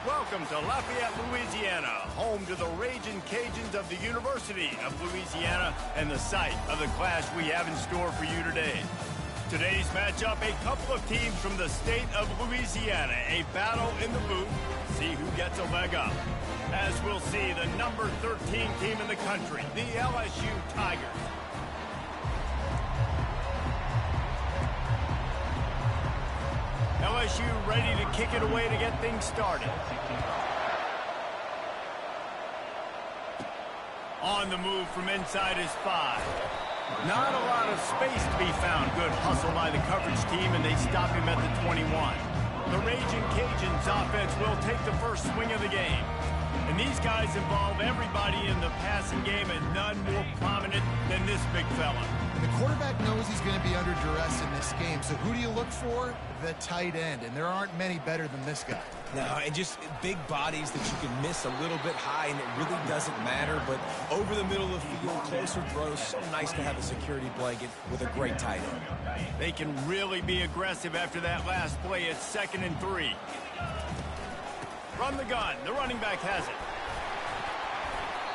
Welcome to Lafayette, Louisiana, home to the Ragin' Cajuns of the University of Louisiana and the site of the clash we have in store for you today. Today's matchup, a couple of teams from the state of Louisiana, a battle in the booth, see who gets a leg up. As we'll see, the number 13 team in the country, the LSU Tigers. LSU ready to kick it away to get things started. On the move from inside his 5. Not a lot of space to be found. Good hustle by the coverage team, and they stop him at the 21. The Ragin' Cajuns offense will take the first swing of the game. And these guys involve everybody in the passing game, and none more prominent than this big fella. And the quarterback knows he's going to be under duress in this game. So who do you look for? The tight end. And there aren't many better than this guy. No, and just big bodies that you can miss a little bit high, and it really doesn't matter. But over the middle of the field, closer throws, so nice to have a security blanket with a great tight end. They can really be aggressive after that last play. It's 2nd and 3. From the gun, the running back has it.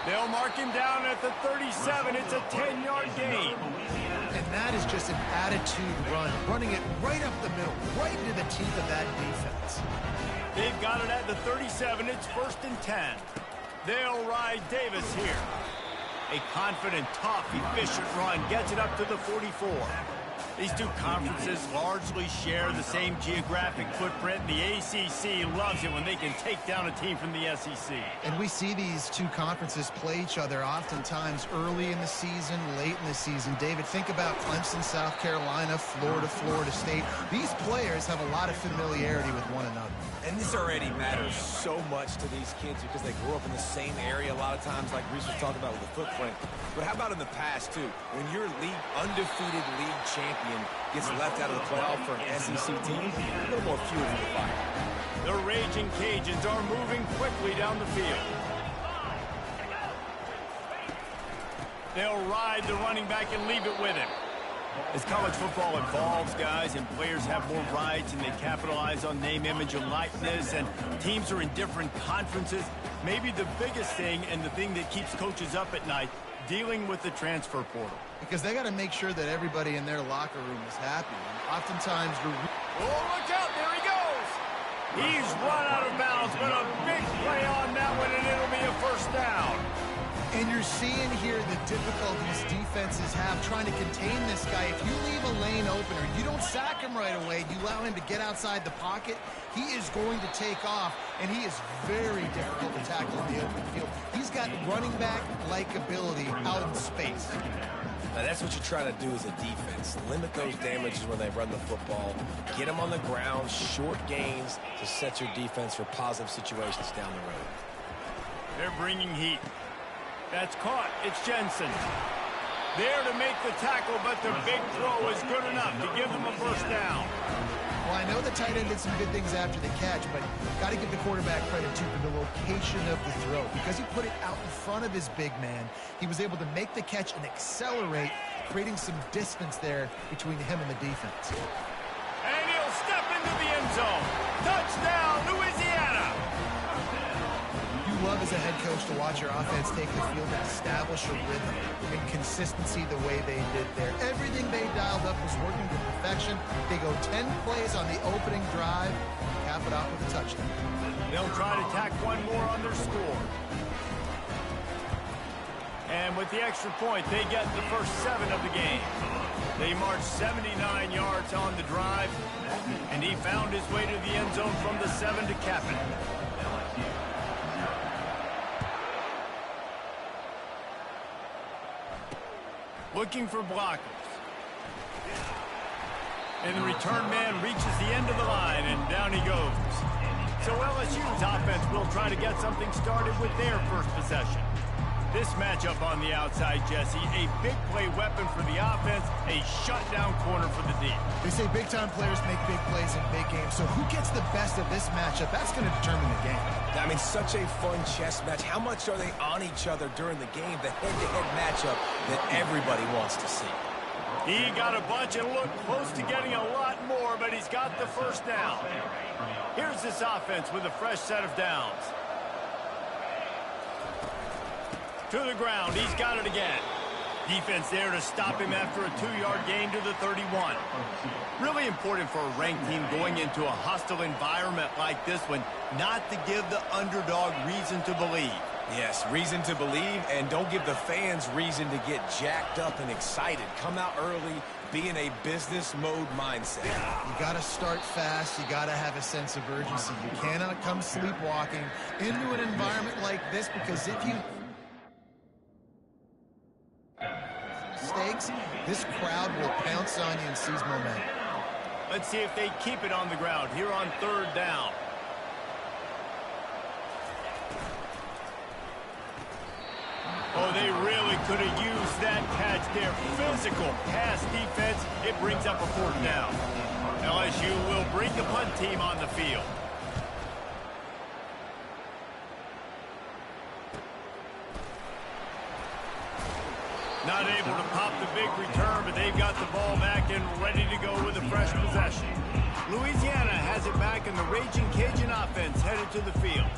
They'll mark him down at the 37. It's a 10-yard gain. And that is just an attitude run, running it right up the middle, right into the teeth of that defense. They've got it at the 37. It's 1st and 10. They'll ride Davis here. A confident, tough, efficient run gets it up to the 44. These two conferences largely share the same geographic footprint. The ACC loves it when they can take down a team from the SEC. And we see these two conferences play each other oftentimes early in the season, late in the season. David, think about Clemson, South Carolina, Florida, Florida State. These players have a lot of familiarity with one another. And this already matters so much to these kids because they grew up in the same area a lot of times, like Reese was talking about with the footprint. But how about in the past, too? When your undefeated league champion gets left out of the playoff for an SEC team, a little more fuel in the fire. The Ragin' Cajuns are moving quickly down the field. They'll ride the running back and leave it with him. As college football evolves, guys, and players have more rights and they capitalize on name, image, and likeness, and teams are in different conferences, maybe the biggest thing and the thing that keeps coaches up at night, dealing with the transfer portal. Because they got to make sure that everybody in their locker room is happy. And oftentimes, oh, look out, there he goes! He's run out of bounds, but a big play on that one, and it'll be a 1st down. And you're seeing here the difficulties defenses have trying to contain this guy. If you leave a lane open or you don't sack him right away, you allow him to get outside the pocket, he is going to take off, and he is very difficult to tackle in the open field. He's got running back-like ability out in space. Now, that's what you try to do as a defense. Limit those damages when they run the football. Get them on the ground, short gains to set your defense for positive situations down the road. They're bringing heat. That's caught. It's Jensen. There to make the tackle, but the big throw is good enough to give them a 1st down. Well, I know the tight end did some good things after the catch, but got to give the quarterback credit, too, for the location of the throw. Because he put it out in front of his big man, he was able to make the catch and accelerate, creating some distance there between him and the defense. And he'll step into the end zone. Touchdown, Louisiana! You love as a head coach to watch your offense take the field and establish a rhythm and consistency the way they did there. Everything they dialed up was working to perfection. They go 10 plays on the opening drive, cap it off with a touchdown. They'll try to tack one more on their score. And with the extra point, they get the first 7 of the game. They marched 79 yards on the drive, and he found his way to the end zone from the 7 to cap it. Looking for blockers. And the return man reaches the end of the line, and down he goes. So LSU's offense will try to get something started with their first possession. This matchup on the outside, Jesse, a big play weapon for the offense, a shutdown corner for the D. They say big-time players make big plays in big games, so who gets the best of this matchup? That's going to determine the game. I mean, such a fun chess match. How much are they on each other during the game? The head-to-head matchup that everybody wants to see. He got a bunch and looked close to getting a lot more, but he's got the first down. Here's this offense with a fresh set of downs. To the ground, he's got it again. Defense there to stop him after a 2-yard gain to the 31. Really important for a ranked team going into a hostile environment like this one, not to give the underdog reason to believe. Yes, reason to believe, and don't give the fans reason to get jacked up and excited. Come out early, be in a business mode mindset. You got to start fast. You got to have a sense of urgency. You cannot come sleepwalking into an environment like this, because if you mistakes, this crowd will pounce on you and seize momentum. Let's see if they keep it on the ground here on 3rd down. Oh, they really could have used that catch there. Physical pass defense. It brings up a 4th down. LSU will bring the punt team on the field. Not able to pop the big return, but they've got the ball back and ready to go with a fresh possession. Louisiana has it back, and the Raging Cajun offense headed to the field.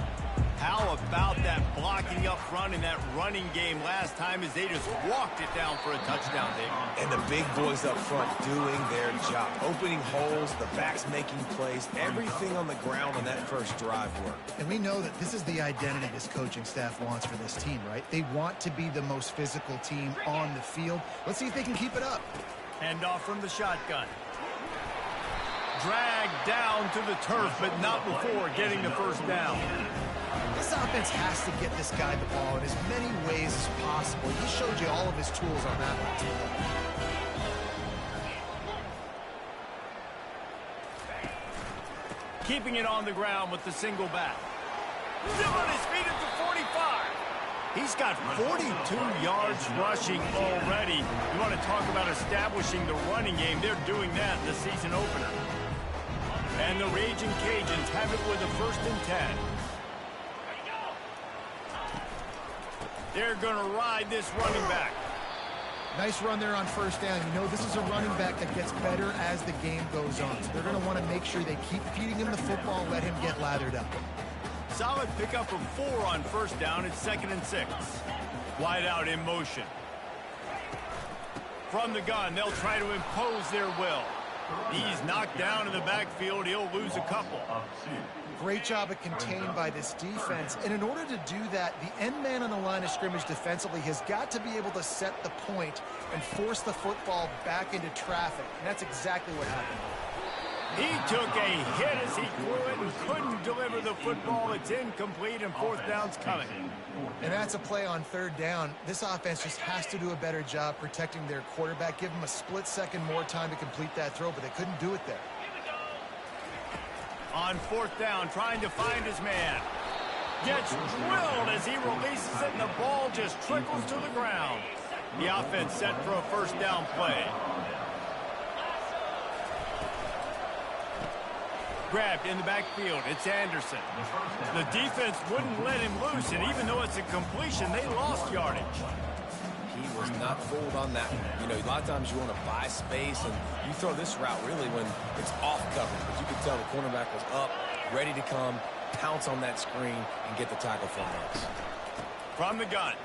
How about that blocking up front in that running game last time as they just walked it down for a touchdown there? And the big boys up front doing their job. Opening holes, the backs making plays, everything on the ground on that first drive worked. And we know that this is the identity this coaching staff wants for this team, right? They want to be the most physical team on the field. Let's see if they can keep it up. Hand off from the shotgun. Dragged down to the turf, but not before getting the first down. This offense has to get this guy the ball in as many ways as possible. He showed you all of his tools on that one. Keeping it on the ground with the single back. Still on his feet at the 45. He's got 42 yards rushing already. You want to talk about establishing the running game. They're doing that in the season opener. And the Raging Cajuns have it with a 1st and 10. They're going to ride this running back. Nice run there on 1st down. You know, this is a running back that gets better as the game goes on. So they're going to want to make sure they keep feeding him the football, let him get lathered up. Solid pickup of 4 on 1st down. It's 2nd and 6. Wide out in motion. From the gun, they'll try to impose their will. He's knocked down in the backfield. He'll lose a couple. Great job of contained by this defense. And in order to do that, the end man on the line of scrimmage defensively has got to be able to set the point and force the football back into traffic. And that's exactly what happened. He took a hit as he threw it and couldn't deliver the football. It's incomplete, and 4th down's coming. And that's a play on 3rd down. This offense just has to do a better job protecting their quarterback. Give him a split second more time to complete that throw, but they couldn't do it there. On 4th down, trying to find his man. Gets drilled as he releases it, and the ball just trickles to the ground. The offense set for a 1st down play. Grabbed in the backfield. It's Anderson. The defense wouldn't let him loose, and even though it's a completion, they lost yardage. He was not fooled on that one. You know, a lot of times you want to buy space, and you throw this route really when it's off coverage. But you could tell the cornerback was up, ready to come, pounce on that screen, and get the tackle for us. From the gun.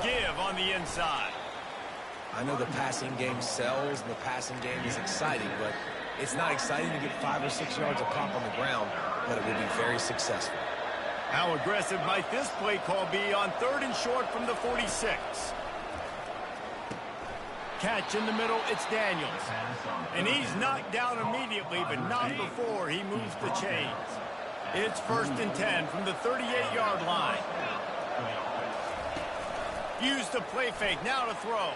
Give on the inside. I know the passing game sells, and the passing game is exciting, but it's not exciting to get 5 or 6 yards of pop on the ground, but it will be very successful. How aggressive might this play call be on 3rd and short from the 46? Catch in the middle, it's Daniels. And he's knocked down immediately, but not before he moves the chains. It's 1st and 10 from the 38-yard line. Use the play fake, now to throw.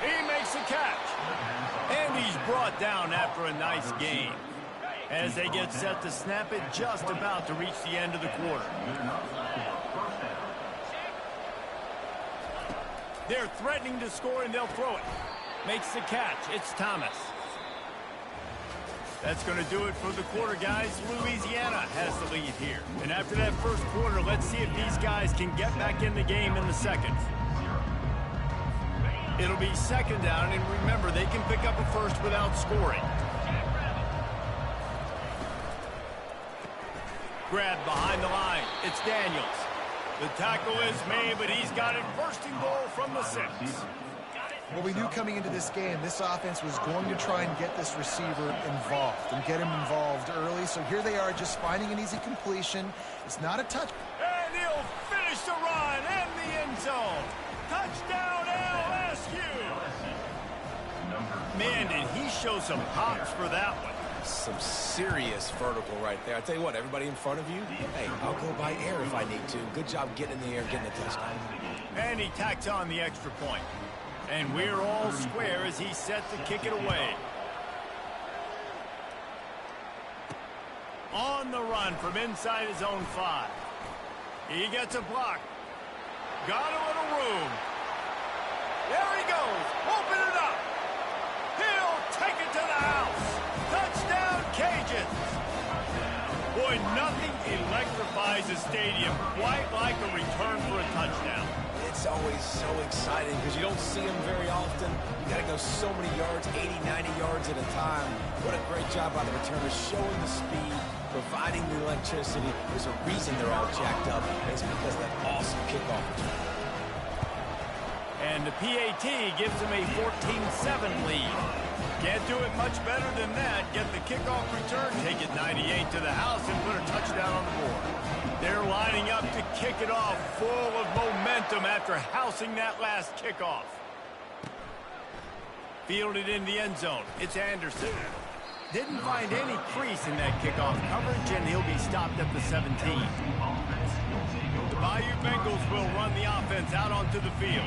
He makes a catch. And he's brought down after a nice gain. As they get set to snap it, just about to reach the end of the quarter. They're threatening to score, and they'll throw it. Makes the catch. It's Thomas. That's going to do it for the quarter, guys. Louisiana has the lead here. And after that first quarter, let's see if these guys can get back in the game in the second. It'll be second down, and remember, they can pick up a first without scoring. Grab behind the line. It's Daniels. The tackle is made, but he's got it first and goal from the 6. Well, we knew coming into this game, this offense was going to try and get this receiver involved and get him involved early. So here they are just finding an easy completion. It's not a touch. And he'll finish the run in the end zone. Touchdown, LSU. Man, did he show some hops for that one. Some serious vertical right there. I tell you what, everybody in front of you, hey, I'll go by air if I need to. Good job getting in the air, getting a touchdown. And he tacks on the extra point. And we're all square as he's set to kick it away. On the run from inside his own 5. He gets a block. Got a little room. There he goes. Open it up. He'll take it to the house. Touchdown, Cajuns. Boy, nothing electrifies a stadium quite like a return for a touchdown. It's always so exciting because you don't see them very often. You got to go so many yards, 80, 90 yards at a time. What a great job by the returners, showing the speed, providing the electricity. There's a reason they're all jacked up. It's because of that awesome kickoff return. And the PAT gives him a 14-7 lead. Can't do it much better than that. Get the kickoff return, take it 98 to the house, and put a touchdown on the board. They're lining up to kick it off, full of momentum after housing that last kickoff. Fielded in the end zone. It's Anderson. Didn't find any crease in that kickoff coverage, and he'll be stopped at the 17. The Bayou Bengals will run the offense out onto the field.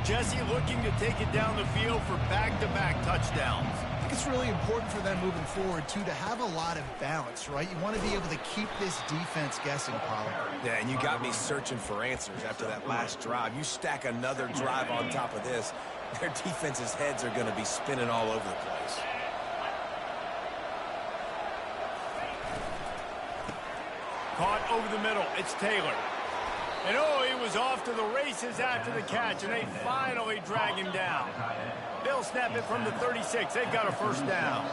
Jesse looking to take it down the field for back-to-back touchdowns. I think it's really important for them moving forward, too, to have a lot of balance, right? You want to be able to keep this defense guessing, Pollard. Yeah, and you got me searching for answers after that last drive. You stack another drive on top of this, their defense's heads are going to be spinning all over the place. Caught over the middle. It's Taylor. And oh, he was off to the races after the catch, and they finally drag him down. They'll snap it from the 36. They've got a first down.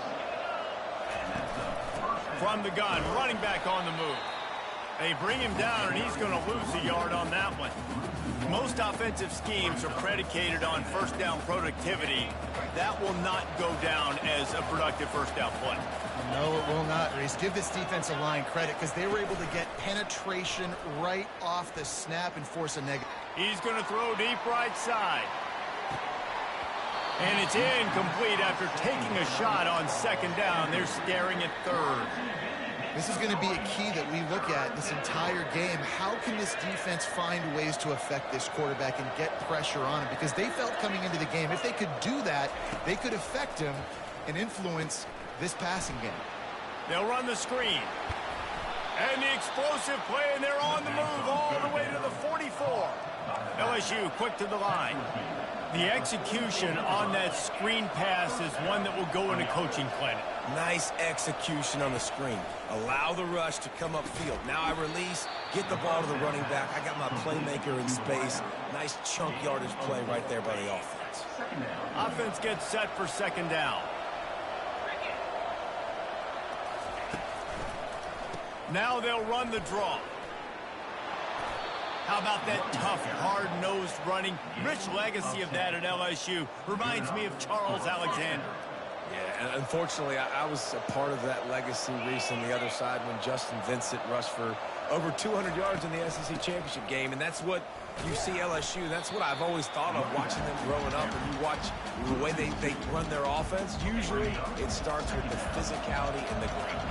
From the gun, running back on the move. They bring him down, and he's going to lose a yard on that one. Most offensive schemes are predicated on first down productivity. That will not go down as a productive first down play. No, it will not, Reese. Give this defensive line credit because they were able to get penetration right off the snap and force a negative. He's going to throw deep right side. And it's incomplete after taking a shot on second down. They're staring at third. This is going to be a key that we look at this entire game. How can this defense find ways to affect this quarterback and get pressure on him? Because they felt coming into the game, if they could do that, they could affect him and influence this passing game. They'll run the screen. And the explosive play, and they're on the move all the way to the 44. LSU quick to the line. The execution on that screen pass is one that will go in a coaching clinic. Nice execution on the screen. Allow the rush to come upfield. Now I release, get the ball to the running back. I got my playmaker in space. Nice chunk yardage play right there by the offense. Offense gets set for second down. Now they'll run the draw. How about that tough, hard-nosed running? Rich legacy of that at LSU. Reminds me of Charles Alexander. Yeah, and unfortunately, I was a part of that legacy, Reese, on the other side when Justin Vincent rushed for over 200 yards in the SEC championship game. And that's what you see LSU. That's what I've always thought of watching them growing up. And you watch the way they run their offense. Usually, it starts with the physicality and the grit.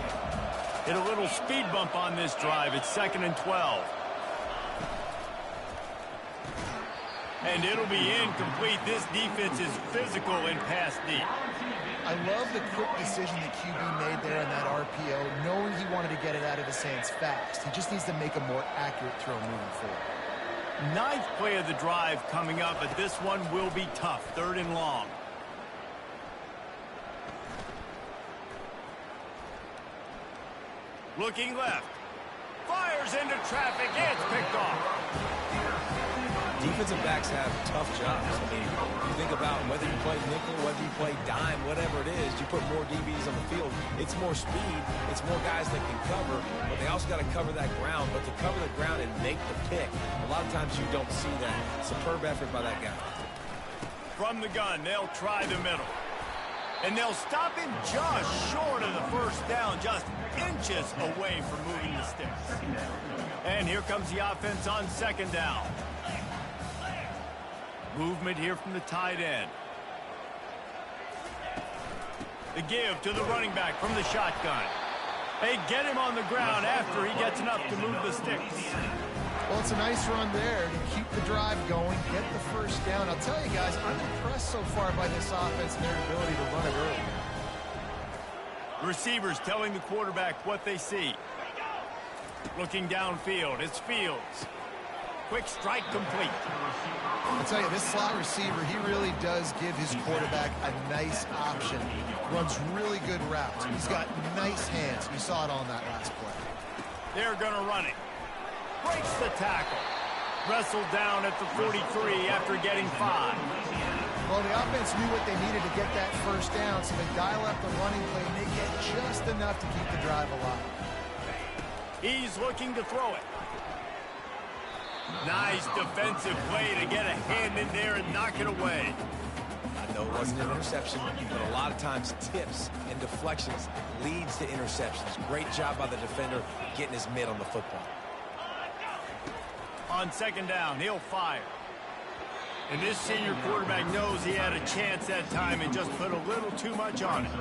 Hit a little speed bump on this drive. It's 2nd and 12. And it'll be incomplete. This defense is physical and pass deep. I love the quick decision that QB made there on that RPO, knowing he wanted to get it out of his hands fast. He just needs to make a more accurate throw moving forward. Ninth play of the drive coming up, but this one will be tough. 3rd and long. Looking left. Fires into traffic. It's picked off. Defensive backs have tough jobs. I mean, you think about whether you play nickel, whether you play dime, whatever it is, you put more DBs on the field. It's more speed. It's more guys that can cover, but they also got to cover that ground. But to cover the ground and make the pick, a lot of times you don't see that. Superb effort by that guy. From the gun, they'll try the middle. And they'll stop him just short of the first down, just inches away from moving the sticks. And here comes the offense on second down. Movement here from the tight end. The give to the running back from the shotgun. They get him on the ground after he gets enough to move the sticks. Well, it's a nice run there to keep the drive going, get the first down. I'll tell you guys, I'm impressed so far by this offense and their ability to run it early. Receivers telling the quarterback what they see. Looking downfield, it's Fields. Quick strike complete. I'll tell you, this slot receiver, he really does give his quarterback a nice option. Runs really good routes. He's got nice hands. We saw it on that last play. They're going to run it. Breaks the tackle. Wrestled down at the 43 after getting 5. Well, the offense knew what they needed to get that first down, so they dial up the running play, and they get just enough to keep the drive alive. He's looking to throw it. Nice defensive play to get a hand in there and knock it away. I know it wasn't an interception, but a lot of times tips and deflections leads to interceptions. Great job by the defender getting his mitt on the football. On second down, he'll fire. And this senior quarterback knows he had a chance that time and just put a little too much on it.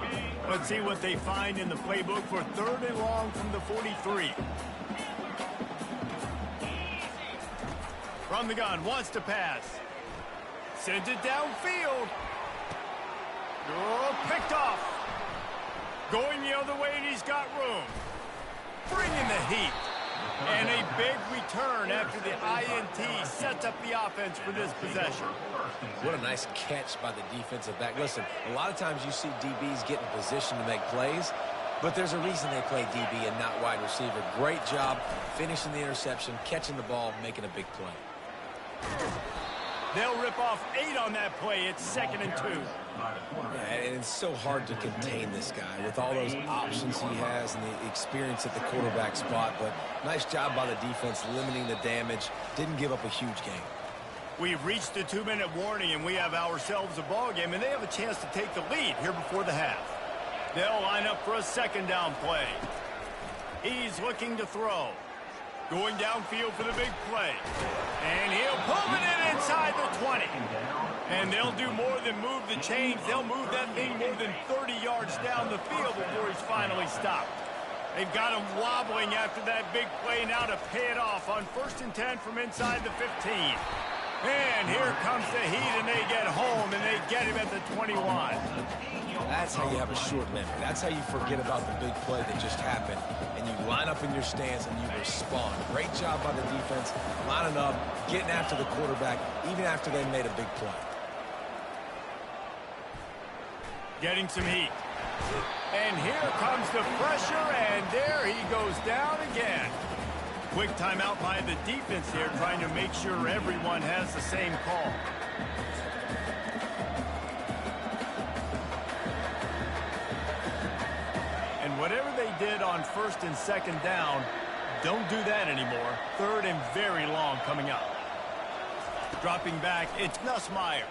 Let's see what they find in the playbook for third and long from the 43. From the gun, wants to pass. Sends it downfield. Oh, picked off. Going the other way, and he's got room. Bringing the heat. And a big return after the INT sets up the offense for this possession. What a nice catch by the defensive back. Listen, a lot of times you see DBs get in position to make plays, but there's a reason they play DB and not wide receiver. Great job finishing the interception, catching the ball, making a big play. They'll rip off 8 on that play. It's 2nd and 2. Yeah, and it's so hard to contain this guy with all those options he has and the experience at the quarterback spot. But nice job by the defense limiting the damage. Didn't give up a huge game. We've reached the 2-minute warning, and we have ourselves a ball game, and they have a chance to take the lead here before the half. They'll line up for a second down play. He's looking to throw. Going downfield for the big play. And he'll pull it in inside the 20. And they'll do more than move the chains. They'll move that thing more than 30 yards down the field before he's finally stopped. They've got him wobbling after that big play now to pay it off on 1st and 10 from inside the 15. And here comes the heat, and they get home, and they get him at the 21. That's how you have a short memory. That's how you forget about the big play that just happened, and you line up in your stance and you respond. Great job by the defense, lining up, getting after the quarterback, even after they made a big play. Getting some heat. And here comes the pressure, and there he goes down again. Quick timeout by the defense here, trying to make sure everyone has the same call. And whatever they did on 1st and 2nd down, don't do that anymore. 3rd and very long coming up. Dropping back, it's Nussmeier.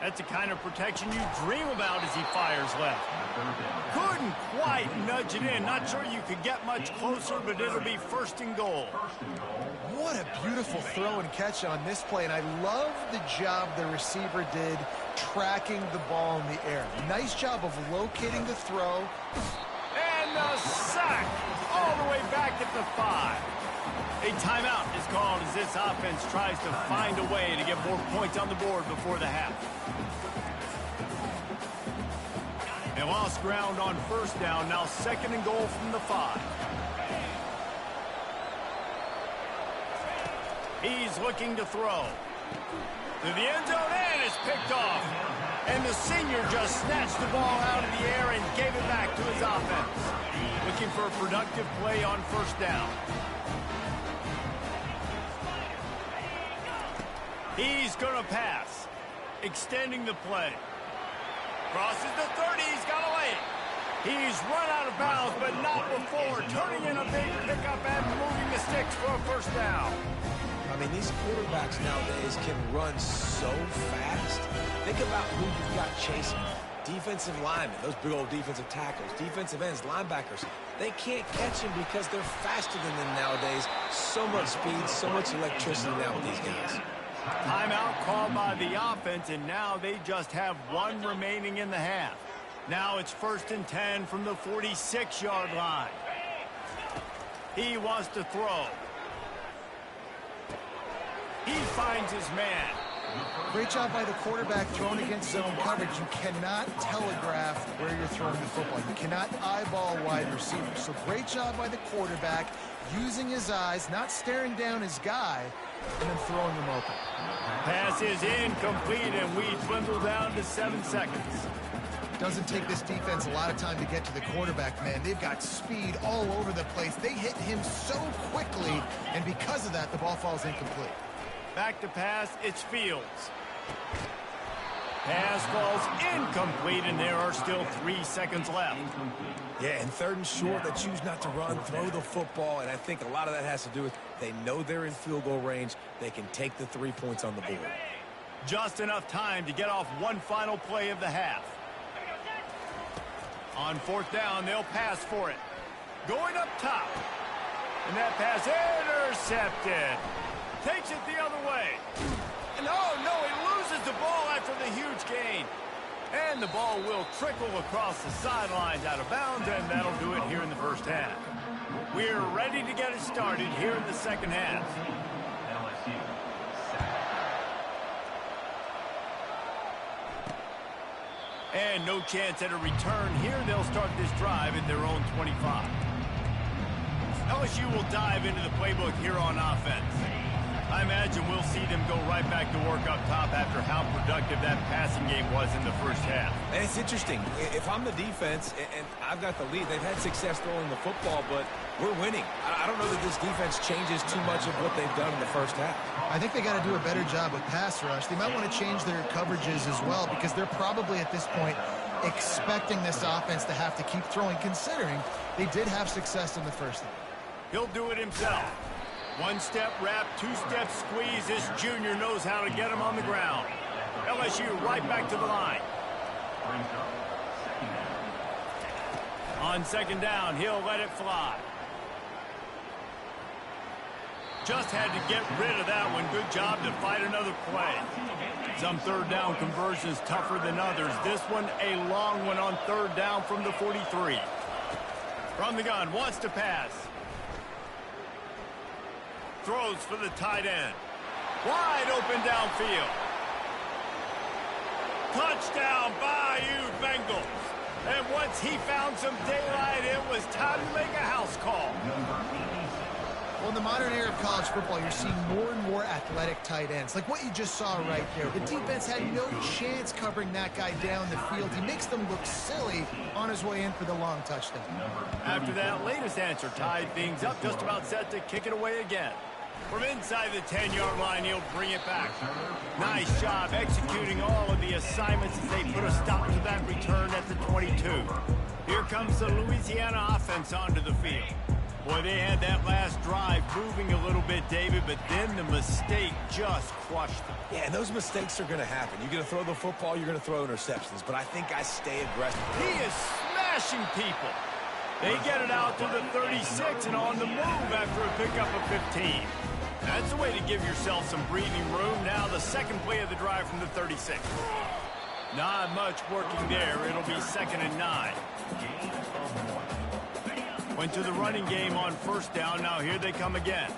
That's the kind of protection you dream about as he fires left. Couldn't quite nudge it in. Not sure you could get much closer, but it'll be 1st and goal. What a beautiful throw and catch on this play, and I love the job the receiver did tracking the ball in the air. Nice job of locating the throw. And a sack all the way back at the 5. A timeout is called as this offense tries to find a way to get more points on the board before the half. They lost ground on 1st down, now 2nd and goal from the 5. He's looking to throw. To the end zone, and it's picked off. And the senior just snatched the ball out of the air and gave it back to his offense. Looking for a productive play on 1st down. He's going to pass. Extending the play. Crosses the 30. He's got a lane. He's run out of bounds, but not before turning in a big pickup and moving the sticks for a first down. I mean, these quarterbacks nowadays can run so fast. Think about who you've got chasing. Defensive linemen, those big old defensive tackles, defensive ends, linebackers. They can't catch him because they're faster than them nowadays. So much speed, so much electricity now with these guys. Timeout called by the offense, and now they just have one remaining in the half. Now it's 1st and 10 from the 46-yard line. He wants to throw. He finds his man. Great job by the quarterback throwing against zone coverage. You cannot telegraph where you're throwing the football. You cannot eyeball wide receivers. So great job by the quarterback using his eyes, not staring down his guy, and then throwing him open. Pass is incomplete, and we dwindle down to 7 seconds. Doesn't take this defense a lot of time to get to the quarterback, man. They've got speed all over the place. They hit him so quickly, and because of that, the ball falls incomplete. Back to pass, it's Fields. Pass falls incomplete, and there are still 3 seconds left. Yeah, and 3rd and short, they choose not to run, throw the football, and I think a lot of that has to do with they know they're in field goal range. They can take the 3 points on the board. Just enough time to get off one final play of the half. On 4th down, they'll pass for it. Going up top. And that pass intercepted. Takes it the other way. And oh, no, he loses the ball after the huge gain. And the ball will trickle across the sidelines out of bounds, and that'll do it here in the first half. We're ready to get it started here in the second half. And no chance at a return here. They'll start this drive at their own 25. LSU will dive into the playbook here on offense. I imagine we'll see them go right back to work up top after how productive that passing game was in the first half. And it's interesting. If I'm the defense and I've got the lead, they've had success throwing the football, but we're winning. I don't know that this defense changes too much of what they've done in the first half. I think they got to do a better job with pass rush. They might want to change their coverages as well, because they're probably at this point expecting this offense to have to keep throwing, considering they did have success in the first half. He'll do it himself. One-step wrap, two-step squeeze. This junior knows how to get him on the ground. LSU right back to the line. On 2nd down, he'll let it fly. Just had to get rid of that one. Good job to fight another play. Some 3rd down conversions tougher than others. This one a long one on 3rd down from the 43. From the gun, wants to pass. Throws for the tight end. Wide open downfield. Touchdown, Bayou Bengals. And once he found some daylight, it was time to make a house call. Well, in the modern era of college football, you're seeing more and more athletic tight ends. Like what you just saw right there. The defense had no chance covering that guy down the field. He makes them look silly on his way in for the long touchdown. After that latest answer tied things up, just about set to kick it away again. From inside the 10-yard line, he'll bring it back. Nice job executing all of the assignments as they put a stop to that return at the 22. Here comes the Louisiana offense onto the field. Boy, they had that last drive moving a little bit, David, but then the mistake just crushed them. Yeah, and those mistakes are going to happen. You're going to throw the football, you're going to throw interceptions, but I think I stay aggressive. He is smashing people. They get it out to the 36 and on the move after a pickup of 15. That's the way to give yourself some breathing room. Now the second play of the drive from the 36. Not much working there. It'll be 2nd and 9. Went to the running game on 1st down. Now here they come again.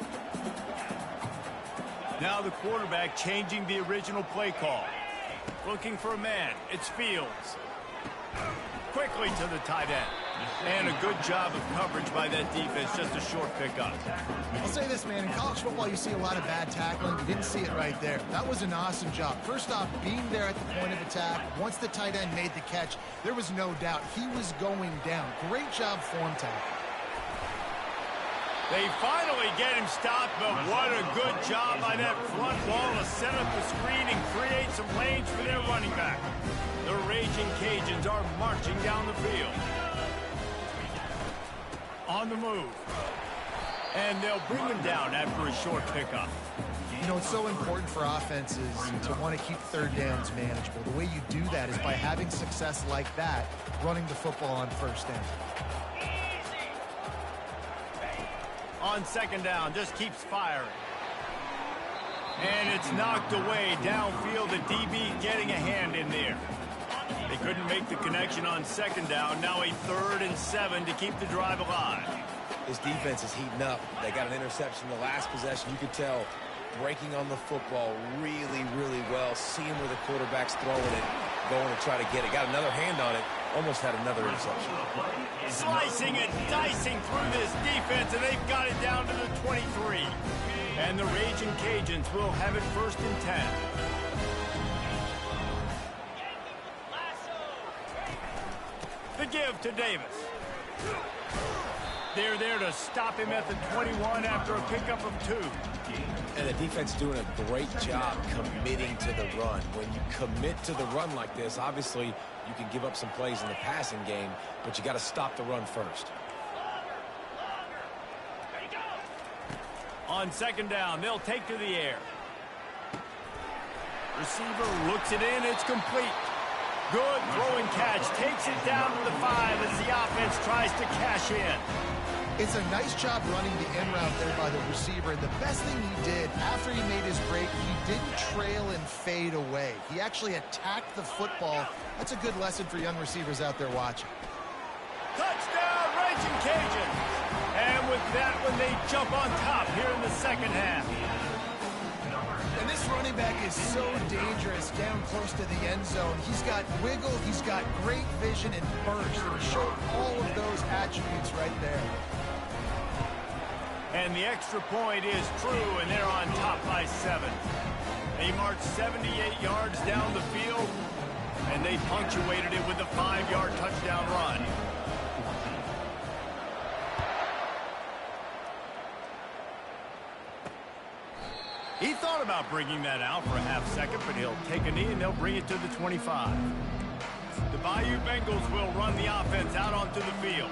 Now the quarterback changing the original play call. Looking for a man. It's Fields. Quickly to the tight end. And a good job of coverage by that defense. Just a short pickup. I'll say this, man. In college football, you see a lot of bad tackling. You didn't see it right there. That was an awesome job. First off, being there at the point of attack. Once the tight end made the catch, there was no doubt he was going down. Great job form tackle. They finally get him stopped, but what a good job by that front wall to set up the screen and create some lanes for their running back. The Raging Cajuns are marching down the field. On the move. And they'll bring him down after a short pickup. You know, it's so important for offenses to want to keep third downs manageable. The way you do that is by having success like that, running the football on first down. On second down, just keeps firing. And it's knocked away downfield. The DB getting a hand in there. They couldn't make the connection on second down. Now a 3rd and 7 to keep the drive alive. This defense is heating up. They got an interception the last possession. You could tell breaking on the football really, really well. Seeing where the quarterback's throwing it, going to try to get it. Got another hand on it. Almost had another interception. Slicing and dicing through this defense, and they've got it down to the 23. And the Raging Cajuns will have it 1st and 10. The give to Davis. They're there to stop him at the 21 after a pickup of 2. And the defense doing a great job committing to the run. When you commit to the run like this, obviously you can give up some plays in the passing game, but you got to stop the run first. On second down, they'll take to the air. Receiver looks it in, it's complete. Good throwing catch, takes it down to the 5 as the offense tries to cash in. It's a nice job running the in route there by the receiver. And the best thing he did after he made his break, he didn't trail and fade away. He actually attacked the football. That's a good lesson for young receivers out there watching. Touchdown, Raging Cajuns! And with that one, they jump on top here in the second half. And this running back is so dangerous down close to the end zone. He's got wiggle, he's got great vision and burst. And he showed all of those attributes right there. And the extra point is true, and they're on top by 7. They marched 78 yards down the field, and they punctuated it with a 5-yard touchdown run. He thought about bringing that out for a half second, but he'll take a knee and they'll bring it to the 25. The Bayou Bengals will run the offense out onto the field.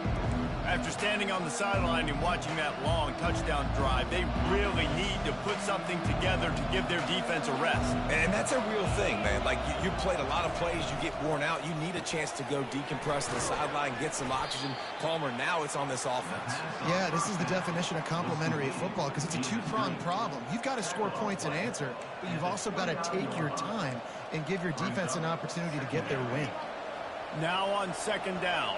After standing on the sideline and watching that long touchdown drive, they really need to put something together to give their defense a rest. And that's a real thing, man. Like, you played a lot of plays, you get worn out, you need a chance to go decompress to the sideline, get some oxygen. Palmer, now it's on this offense. Yeah, this is the definition of complementary football because it's a two-pronged problem. You've got to score points and answer, but you've also got to take your time and give your defense an opportunity to get their win. Now on second down.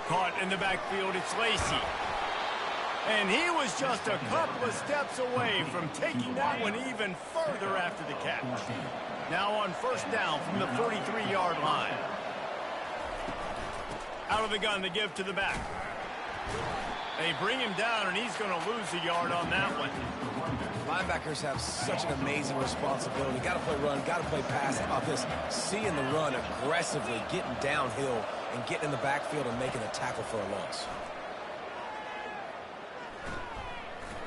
Caught in the backfield, it's Lacey. And he was just a couple of steps away from taking that one even further after the catch. Now on first down from the 43-yard line. Out of the gun to give to the back. They bring him down, and he's going to lose a yard on that one. Linebackers have such an amazing responsibility. Got to play run, got to play pass. How about this? Seeing the run aggressively, getting downhill, and getting in the backfield and making a tackle for a loss.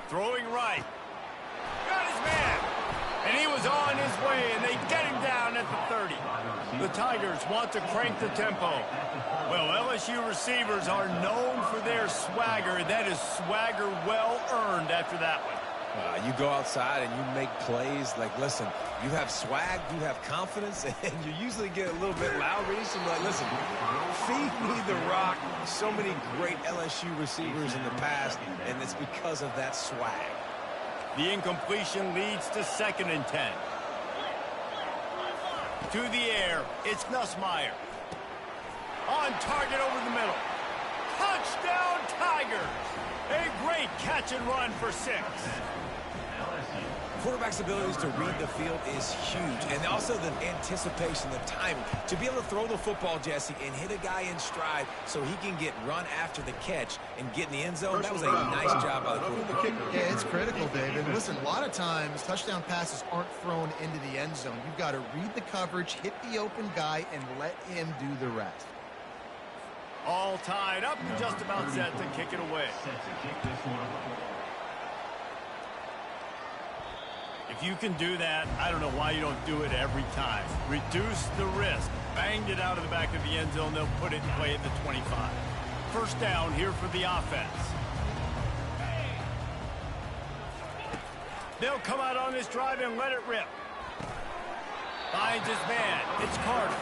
Throwing right. Got his man. And he was on his way, and they get him down at the 30. The Tigers want to crank the tempo. Well, LSU receivers are known for their swagger. That is swagger well earned after that one. You go outside and you make plays. Like, listen, you have swag, you have confidence, and you usually get a little bit loud. You're like, listen, feed me the rock. So many great LSU receivers in the past, and it's because of that swag. The incompletion leads to 2nd and 10. To the air, it's Nussmeier. On target over the middle. Touchdown, Tigers! A great catch and run for 6. Quarterback's abilities to read the field is huge, and also the anticipation, the timing. To be able to throw the football, Jesse, and hit a guy in stride so he can get run after the catch and get in the end zone, that was a nice job by the quarterback. Yeah, it's critical, David. Listen, a lot of times touchdown passes aren't thrown into the end zone. You've got to read the coverage, hit the open guy, and let him do the rest. All tied up and just about set to kick it away. If you can do that, I don't know why you don't do it every time. Reduce the risk. Banged it out of the back of the end zone. They'll put it in play at the 25. First down here for the offense. They'll come out on this drive and let it rip. Finds his man. It's Carter.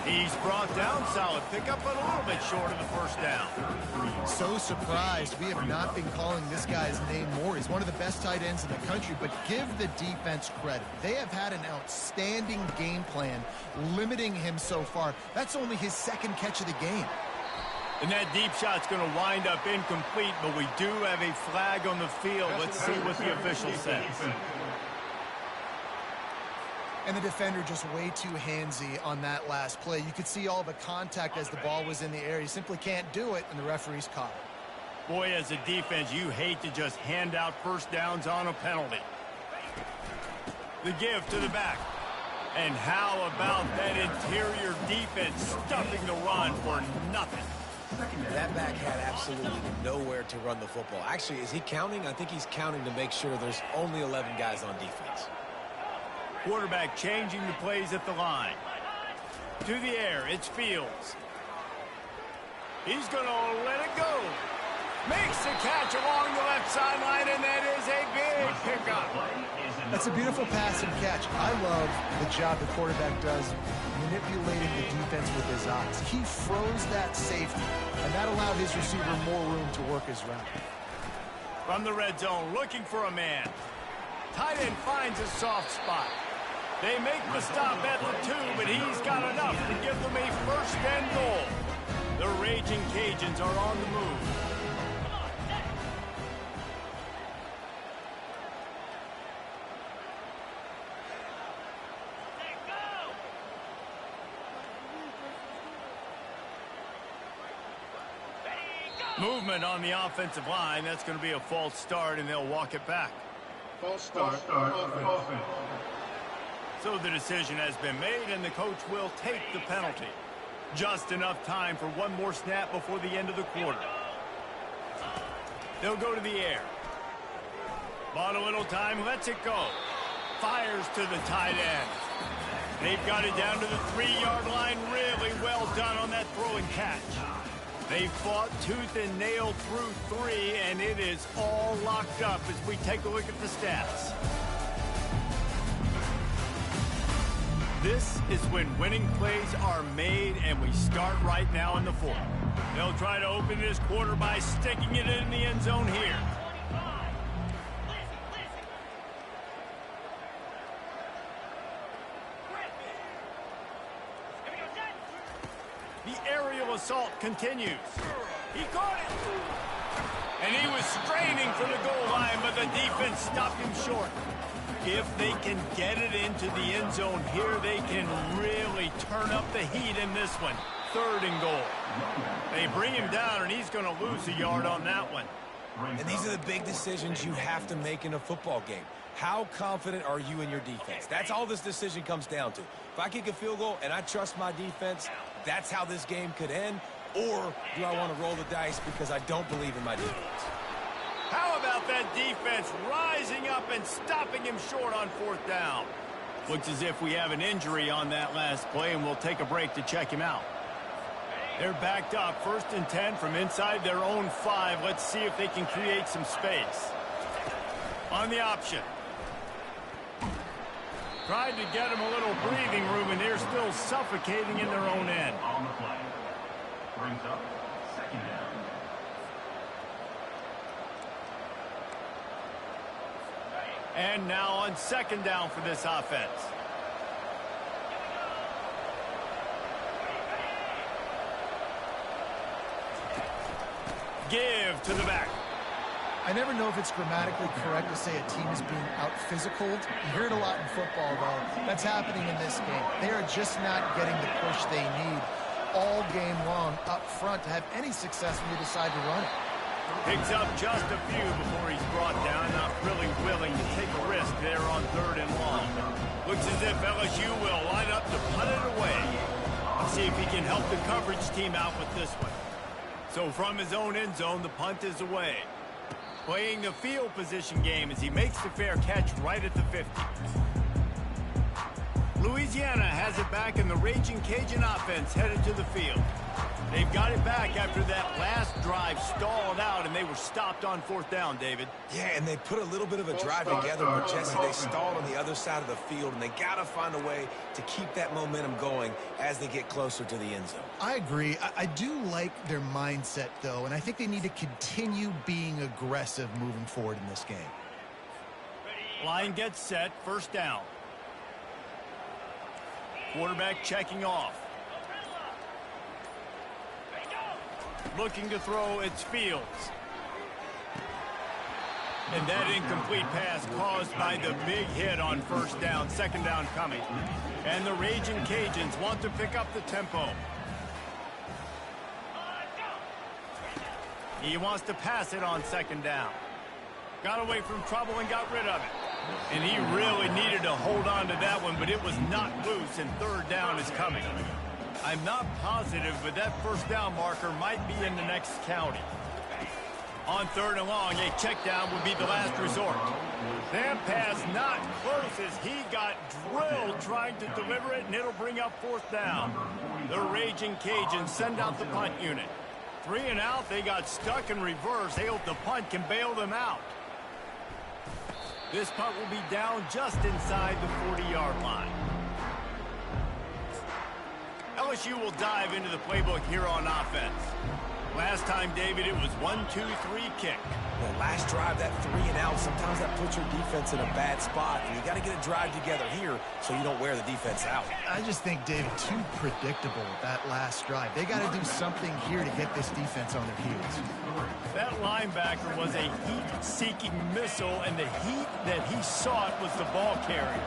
He's brought down. Solid pickup, but a little bit short of the first down. So surprised. We have not been calling this guy's name more. He's one of the best tight ends in the country, but give the defense credit. They have had an outstanding game plan limiting him so far. That's only his second catch of the game. And that deep shot's going to wind up incomplete, but we do have a flag on the field. Let's see what the official says. And the defender just way too handsy on that last play. You could see all the contact as the ball was in the air. He simply can't do it, and the referee's caught it. Boy, as a defense, you hate to just hand out first downs on a penalty. The give to the back. And how about that interior defense stuffing the run for nothing? That back had absolutely nowhere to run the football. Actually, is he counting? I think he's counting to make sure there's only 11 guys on defense. Quarterback changing the plays at the line. To the air, it's Fields. He's going to let it go. Makes the catch along the left sideline, and that is a big pickup. That's a beautiful pass and catch. I love the job the quarterback does manipulating the defense with his eyes. He froze that safety, and that allowed his receiver more room to work his route. From the red zone, looking for a man. Tight end finds a soft spot. They make the stop at the 2, but he's got enough to give them a first and goal. The Raging Cajuns are on the move. Movement on the offensive line. That's going to be a false start, and they'll walk it back. False start offense. So the decision has been made, and the coach will take the penalty. Just enough time for one more snap before the end of the quarter. They'll go to the air. Bought a little time, lets it go. Fires to the tight end. They've got it down to the 3-yard line. Really well done on that throw and catch. They fought tooth and nail through 3, and it is all locked up as we take a look at the stats. This is when winning plays are made, and we start right now in the 4th. They'll try to open this quarter by sticking it in the end zone here. The aerial assault continues. He caught it. And he was straining for the goal line, but the defense stopped him short. If they can get it into the end zone here, they can really turn up the heat in this one. 3rd and goal. They bring him down, and he's going to lose a yard on that one. And these are the big decisions you have to make in a football game. How confident are you in your defense? That's all this decision comes down to. If I kick a field goal and I trust my defense, that's how this game could end. Or do I want to roll the dice because I don't believe in my defense? How about that defense rising up and stopping him short on 4th down? Looks as if we have an injury on that last play, and we'll take a break to check him out. They're backed up, 1st and 10 from inside their own 5. Let's see if they can create some space. On the option. Tried to get him a little breathing room, and they're still suffocating in their own end. On the play. Brings up 2nd down. And now on 2nd down for this offense. Give to the back. I never know if it's grammatically correct to say a team is being out-physicaled. You hear it a lot in football, though. That's happening in this game. They are just not getting the push they need all game long up front to have any success when you decide to run it. Picks up just a few before he's brought down. Not really willing to take a risk there on 3rd and long. Looks as if LSU will line up to punt it away. Let's see if he can help the coverage team out with this one. So from his own end zone, the punt is away. Playing the field position game as he makes the fair catch right at the 50. Louisiana has it back, and the Raging Cajun offense headed to the field. They've got it back after that last drive stalled out, and they were stopped on 4th down, David. Yeah, and they put a little bit of a drive together, but Jesse, they stalled on the other side of the field, and they got to find a way to keep that momentum going as they get closer to the end zone. I agree. I do like their mindset, though, and I think they need to continue being aggressive moving forward in this game. Line gets set, 1st down. Quarterback checking off. Looking to throw, it's Fields. And that incomplete pass caused by the big hit on 1st down, 2nd down coming. And the Raging Cajuns want to pick up the tempo. He wants to pass it on 2nd down. Got away from trouble and got rid of it. And he really needed to hold on to that one, but it was not loose, and 3rd down is coming. I'm not positive, but that 1st down marker might be in the next county. On 3rd and long, a check down would be the last resort. That pass not close as he got drilled trying to deliver it, and it'll bring up 4th down. The Raging Cajuns send out the punt unit. 3 and out, they got stuck in reverse. They hope the punt can bail them out. This punt will be down just inside the 40-yard line. LSU will dive into the playbook here on offense. Last time, David, it was 1-2-3 kick. The last drive, that 3 and out, sometimes that puts your defense in a bad spot, and you got to get a drive together here so you don't wear the defense out. I just think, David, too predictable that last drive. They got to do something here to get this defense on their heels. That linebacker was a heat-seeking missile, and the heat that he sought was the ball carrier.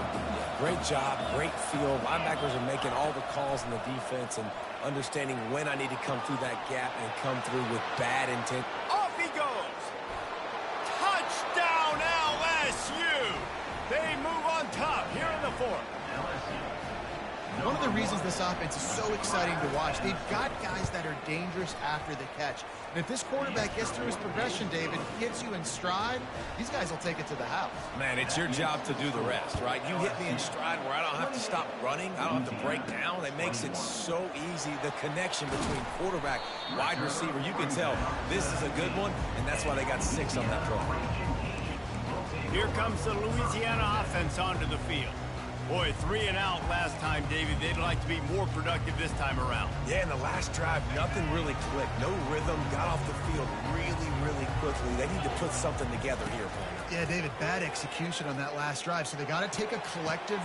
Great job, great feel. Linebackers are making all the calls in the defense and understanding when I need to come through that gap and come through with bad intent. Off he goes. Touchdown, LSU. They move on top here in the 4th. One of the reasons this offense is so exciting to watch, they've got guys that are dangerous after the catch. And if this quarterback gets through his progression, David, gets you in stride, these guys will take it to the house. Man, it's your job to do the rest, right? You hit me in stride where I don't have to stop running. I don't have to break down. It makes it so easy. The connection between quarterback, wide receiver, you can tell this is a good one, and that's why they got 6 on that program. Here comes the Louisiana offense onto the field. Boy, 3 and out last time, David. They'd like to be more productive this time around. Yeah, in the last drive, nothing really clicked. No rhythm, got off the field really quickly. They need to put something together here, Paul. Yeah, David, bad execution on that last drive, so they got to take a collective...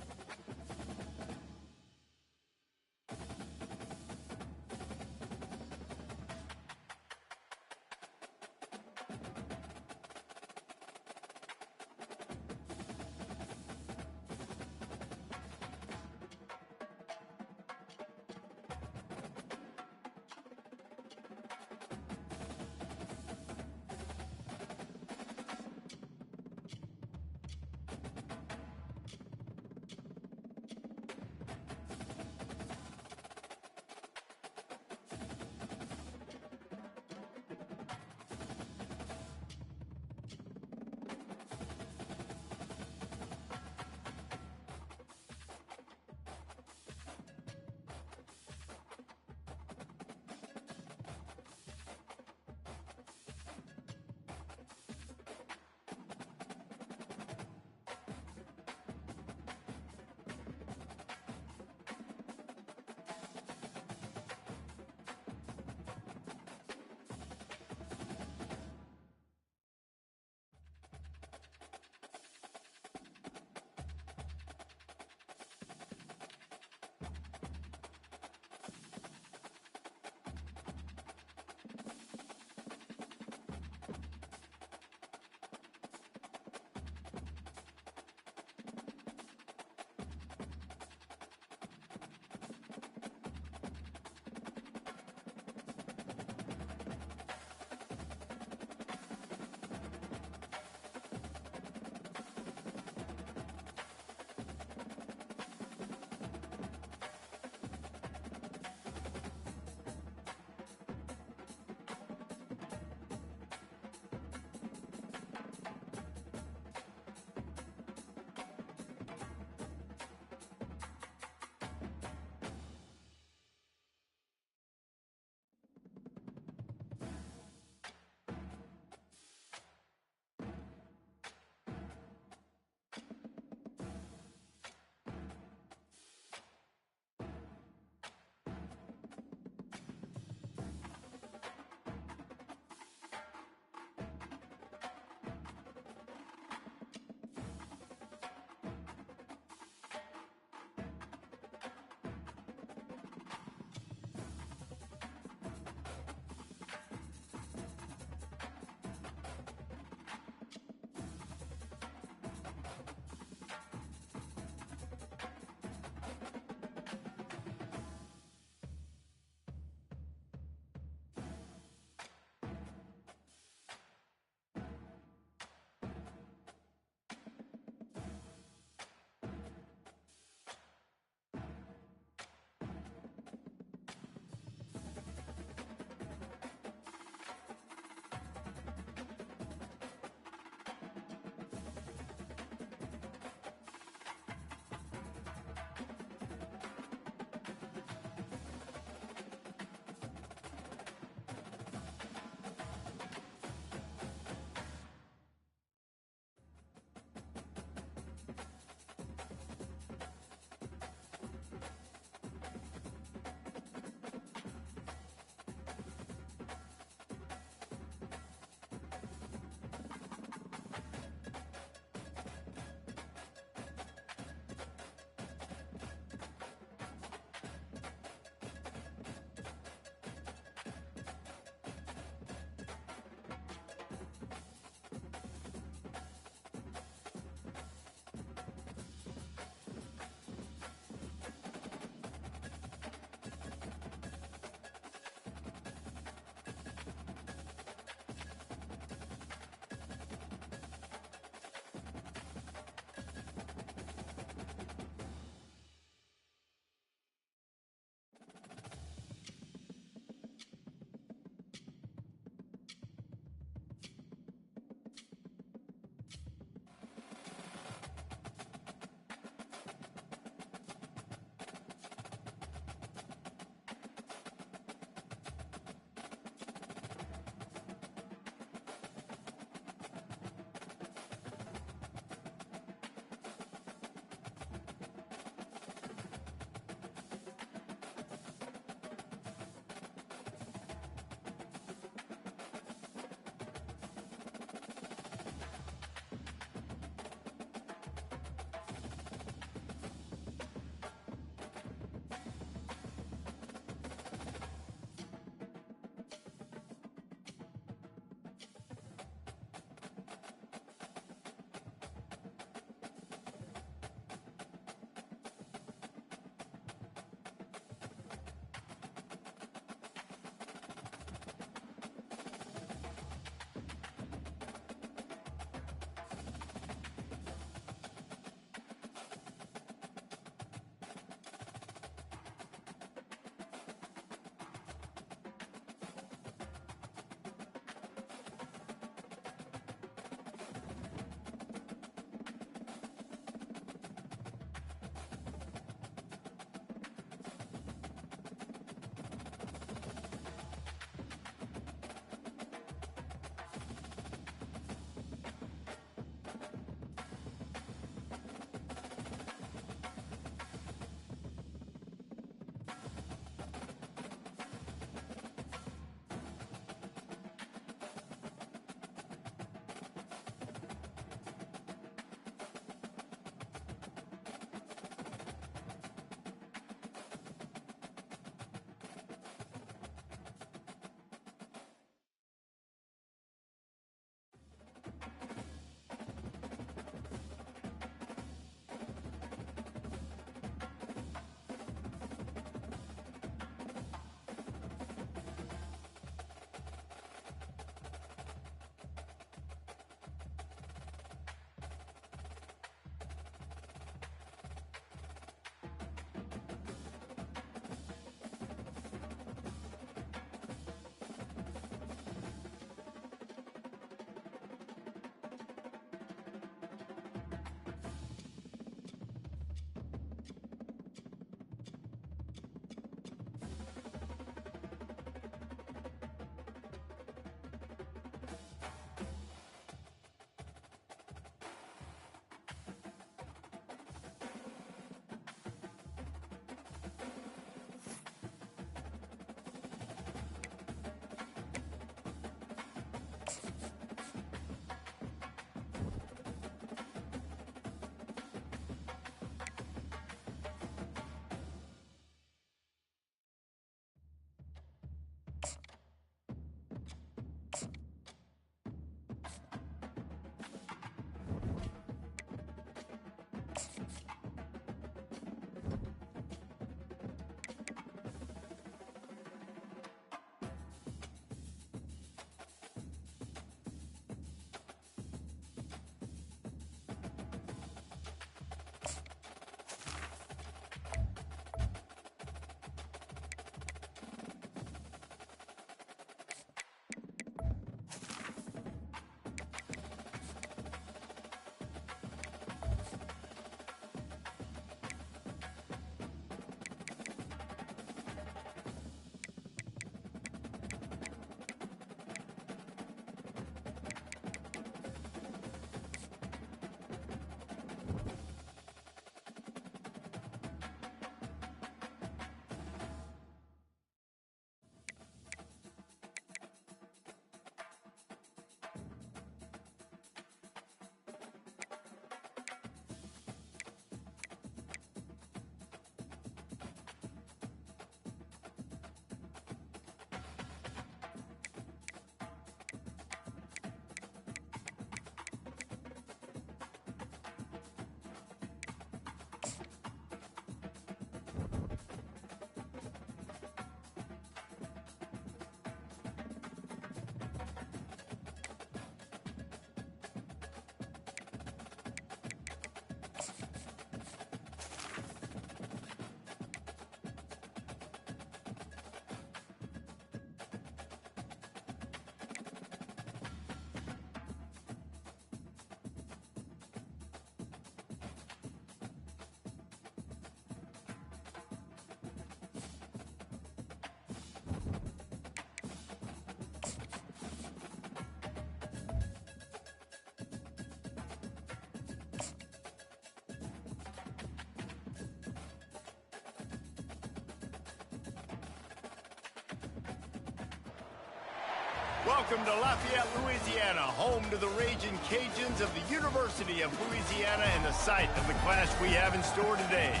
Welcome to Lafayette, Louisiana, home to the Raging Cajuns of the University of Louisiana and the site of the clash we have in store today.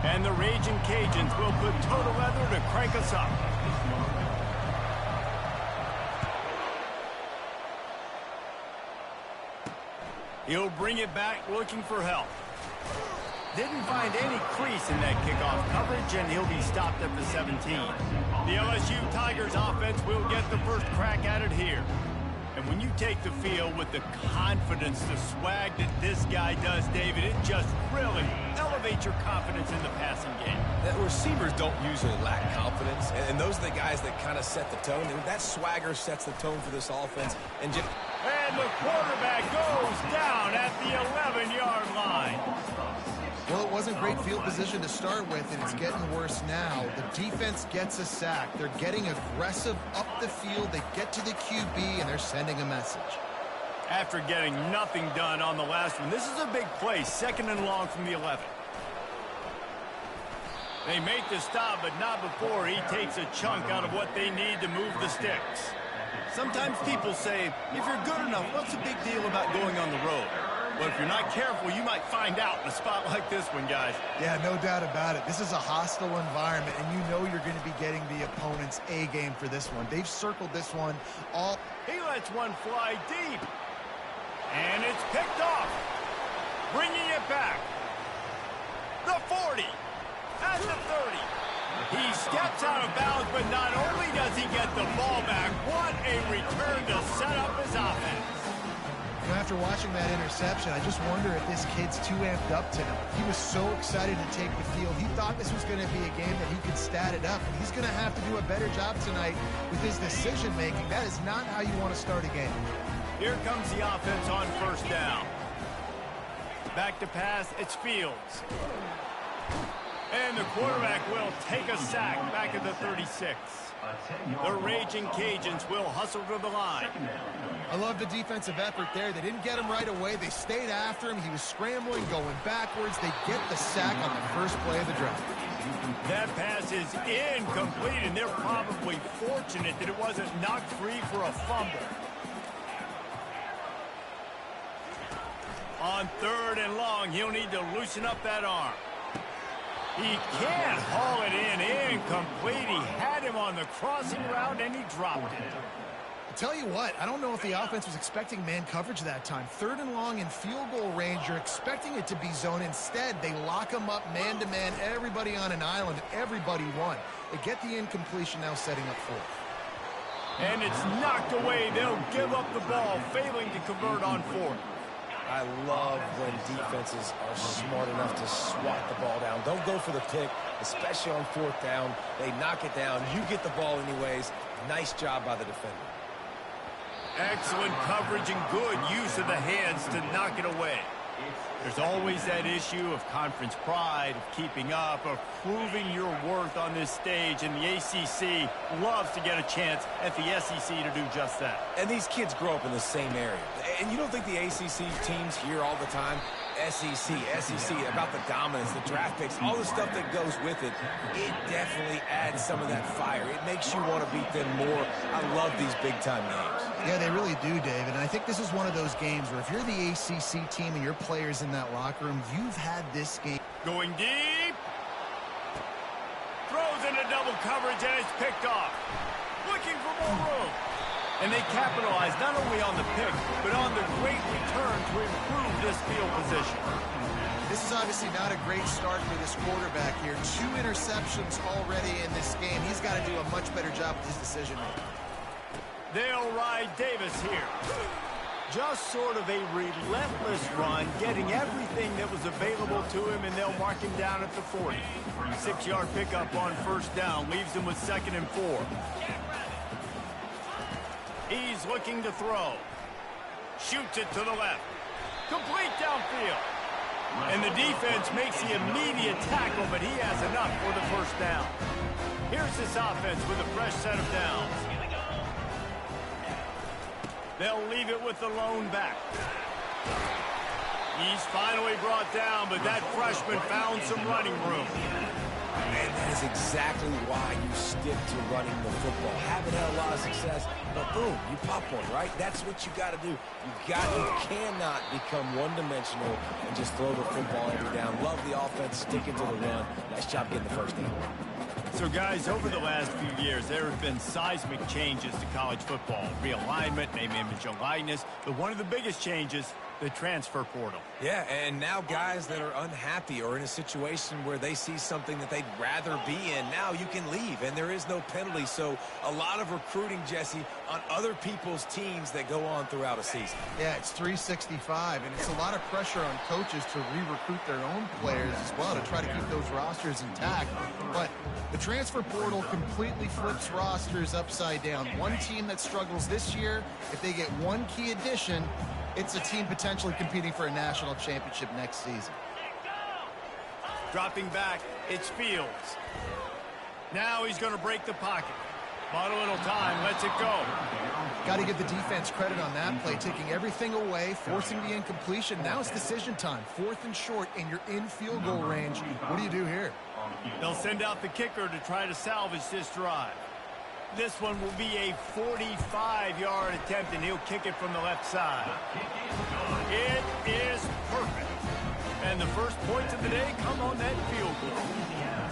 And the Raging Cajuns will put total leather to crank us up. He'll bring it back looking for help. Didn't find any crease in that kickoff coverage, and he'll be stopped at the 17. The LSU Tigers offense will get the first crack at it here. And when you take the field with the confidence, the swag that this guy does, David, it just really elevates your confidence in the passing game. The receivers don't usually lack confidence, and those are the guys that kind of set the tone. That swagger sets the tone for this offense. And the quarterback goes down at the 11-yard line. Well, it wasn't great field position to start with, and it's getting worse now. The defense gets a sack. They're getting aggressive up the field. They get to the QB, and they're sending a message. After getting nothing done on the last one, this is a big play, 2nd and long from the 11. They make the stop, but not before he takes a chunk out of what they need to move the sticks. Sometimes people say, if you're good enough, what's the big deal about going on the road? Well, if you're not careful, you might find out in a spot like this one, guys. Yeah, no doubt about it. This is a hostile environment, and you know you're going to be getting the opponent's A game for this one. They've circled this one all. He lets one fly deep. And it's picked off. Bringing it back. The 40. At the 30. He steps out of bounds, but not only does he get the ball back, what a return to set up his offense. You know, after watching that interception, I just wonder if this kid's too amped up tonight. He was so excited to take the field. He thought this was going to be a game that he could stat it up, and he's going to have to do a better job tonight with his decision-making. That is not how you want to start a game. Here comes the offense on 1st down. Back to pass, it's Fields. And the quarterback will take a sack back at the 36. The Raging Cajuns will hustle to the line. I love the defensive effort there. They didn't get him right away. They stayed after him. He was scrambling, going backwards. They get the sack on the first play of the drive. That pass is incomplete, and they're probably fortunate that it wasn't knocked free for a fumble. On 3rd and long, he'll need to loosen up that arm. He can't haul it in. Incomplete. He had him on the crossing route, and he dropped it. I'll tell you what, I don't know if the offense was expecting man coverage that time. 3rd and long in field goal range, you're expecting it to be zone. Instead, they lock him up man-to-man, everybody on an island, everybody won. They get the incompletion now setting up 4th. And it's knocked away. They'll give up the ball, failing to convert on 4th. I love when defenses are smart enough to swat the ball down. Don't go for the pick, especially on 4th down. They knock it down. You get the ball anyways. Nice job by the defender. Excellent coverage and good use of the hands to knock it away. There's always that issue of conference pride, of keeping up, of proving your worth on this stage, and the ACC loves to get a chance at the SEC to do just that. And these kids grow up in the same area. And you don't think the ACC teams hear all the time, SEC, about the dominance, the draft picks, all the stuff that goes with it. It definitely adds some of that fire. It makes you want to beat them more. I love these big-time games. Yeah, they really do, David. And I think this is one of those games where if you're the ACC team and your players in that locker room, you've had this game. Going deep. Throws into double coverage, and it's picked off. Looking for more room. And they capitalize not only on the pick, but on the great return to improve this field position. This is obviously not a great start for this quarterback here. 2 interceptions already in this game. He's got to do a much better job with his decision-making. They'll ride Davis here. Just sort of a relentless run, getting everything that was available to him, and they'll mark him down at the 40. 6-yard pickup on 1st down, leaves him with 2nd and 4. He's looking to throw. Shoots it to the left. Complete downfield. And the defense makes the immediate tackle, but he has enough for the 1st down. Here's this offense with a fresh set of downs. They'll leave it with the lone back. He's finally brought down, but that freshman found some running room. And that is exactly why you stick to running the football. Haven't had a lot of success, but boom, you pop one, right? That's what you got to do. You cannot become one-dimensional and just throw the football every down. Love the offense, sticking to the run. Nice job getting the first down. So, guys, over the last few years, there have been seismic changes to college football. Realignment, name, image, and likeness. But one of the biggest changes, the transfer portal. Yeah, and now guys that are unhappy or in a situation where they see something that they'd rather be in, now you can leave, and there is no penalty. So a lot of recruiting, Jesse, on other people's teams that go on throughout a season. Yeah, it's 365, and it's a lot of pressure on coaches to re-recruit their own players as well to try to keep those rosters intact. But the transfer portal completely flips rosters upside down. One team that struggles this year, if they get one key addition, it's a team potentially competing for a national championship next season. Dropping back, it's Fields. Now he's going to break the pocket. Bought a little time, lets it go. Got to give the defense credit on that play, taking everything away, forcing the incompletion. Now it's decision time. 4th and short, and you're in field goal range. What do you do here? They'll send out the kicker to try to salvage this drive. This one will be a 45-yard attempt, and he'll kick it from the left side. It is perfect. And the first points of the day come on that field goal.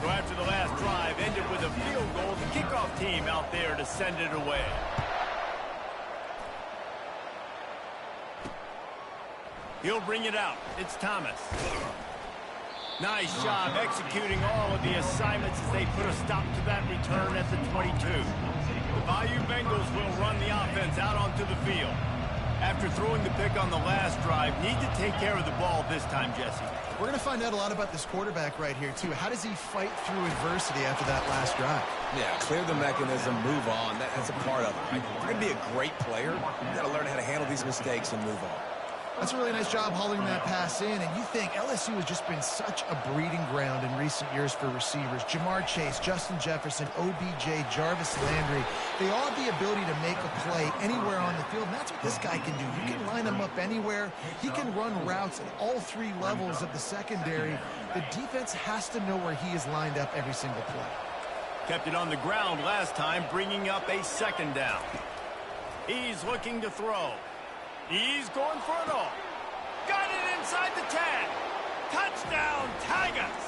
So after the last drive ended with a field goal, the kickoff team out there to send it away. He'll bring it out. It's Thomas. Nice job executing all of the assignments as they put a stop to that return at the 22. The Bayou Bengals will run the offense out onto the field. After throwing the pick on the last drive, need to take care of the ball this time, Jesse. We're going to find out a lot about this quarterback right here, too. How does he fight through adversity after that last drive? Yeah, clear the mechanism, move on. That's a part of it. Right? If you're going to be a great player, you've got to learn how to handle these mistakes and move on. That's a really nice job hauling that pass in, and you think LSU has just been such a breeding ground in recent years for receivers. Jamar Chase, Justin Jefferson, OBJ, Jarvis Landry, they all have the ability to make a play anywhere on the field, and that's what this guy can do. You can line him up anywhere. He can run routes at all 3 levels of the secondary. The defense has to know where he is lined up every single play. Kept it on the ground last time, bringing up a 2nd down. He's looking to throw. He's going for it all. Got it inside the 10. Touchdown, Tigers.